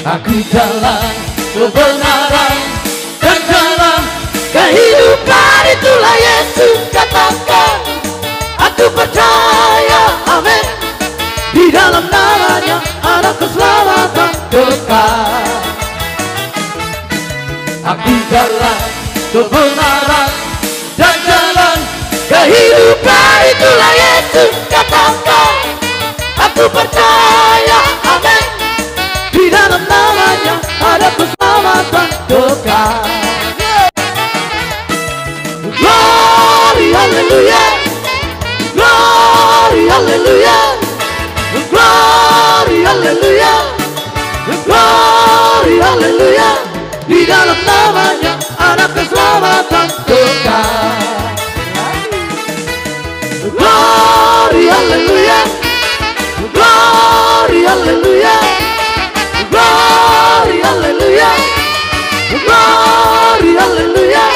Aku jalan kebenaran dan jalan kehidupan, itulah Yesus katakan. Aku percaya, amin. Di dalam namanya ada keselamatan kekal. Aku jalan kebenaran dan jalan kehidupan, itulah Yesus katakan. Aku percaya, amin. Di dalam namanya ada keselamatan kekal. Glory, hallelujah. Glory, hallelujah. Glory, hallelujah. Glory, hallelujah. Di dalam namanya ada keselamatan kekal. Glory, hallelujah. Glory, hallelujah. Glory, hallelujah. Glory, hallelujah.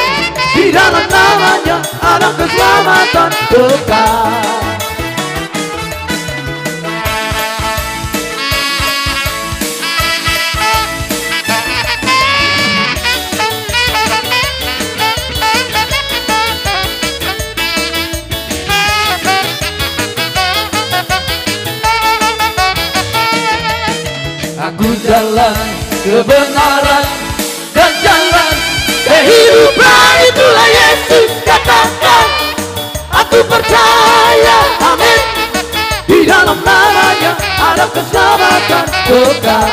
Di dalam namanya ada keselamatan kekal. Aku jalan kebenaran dan jalan kehidupan, itulah Yesus katakan. Aku percaya, amin. Di dalam namanya ada keselamatan kekal.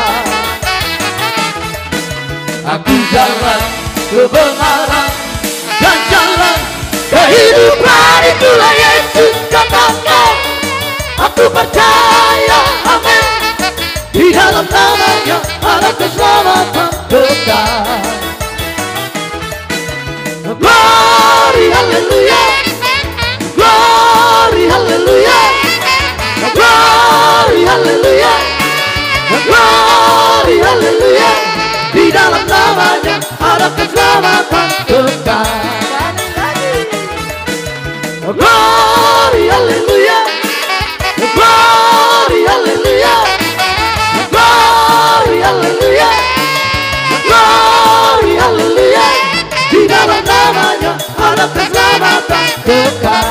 Aku jalan kebenaran dan jalan kehidupan, itulah Yesus katakan. Aku percaya, amin. Di dalam namanya ada keselamatan kekal. Glory, hallelujah. Glory, hallelujah. Glory, hallelujah. Glory, hallelujah. Di dalam namanya ada keselamatan kekal. Glory, hallelujah. Glory, hallelujah. Glory, hallelujah. Glory, hallelujah. Di dalam namanya ada keselamatan kekal.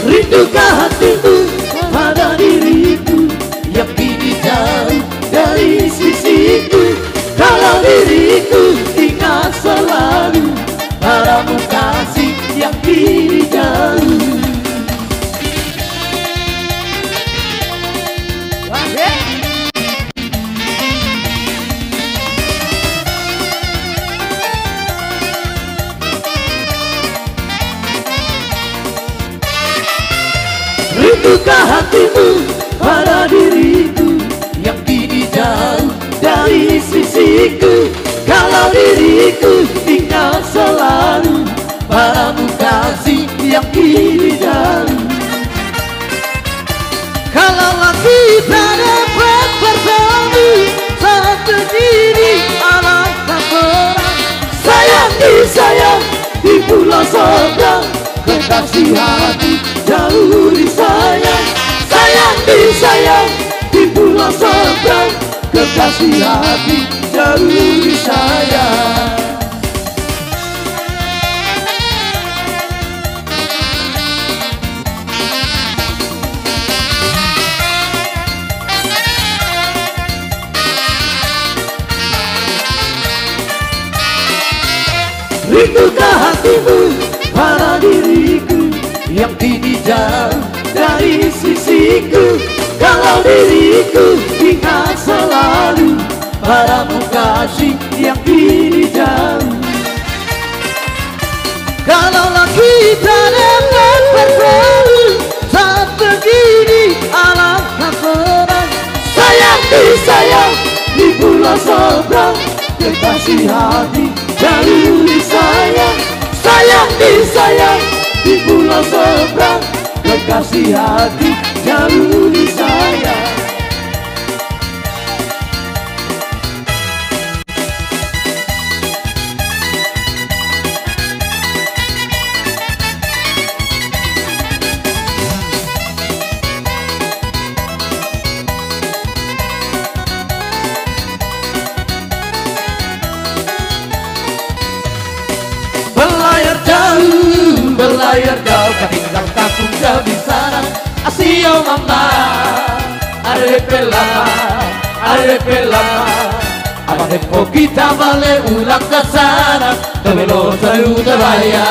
Rindukah hatiku pada diriku yang kini jauh dari sisiku? Kalau diriku ingat selalu padamu kasih yang kini jauh. Rindukah hatimu pada diriku yang kini jauh dari sisiku? Kalau diriku ingat selalu padamu kasih yang kini jauh. Kalau kita dapat bersama disayang di pulau seberang, kekasih hati jauh disayang. Sayang disayang di pulau seberang, kekasih hati jauh disayang. Rindukah hatimu pada diriku yang kini jauh dari sisiku? Kalau diriku ingat selalu padamu kasih yang kini jauh. Kalaulah kita dapat bertemu saat begini, alangkah senang. Sayang disayang di pulau seberang, kekasih hati jauh disayang. Sayang disayang di pulau seberang, kekasih hati jauh disayang. Berlayar jauh ke tinggal kampung jauh di sana. Asio mama, arepe lama, apa tempo kita balik ulang ke sana. Dove lo saluta vaya.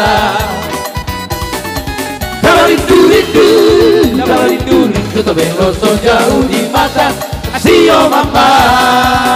Rindu, dove lo so jauh di mata. Asio mama.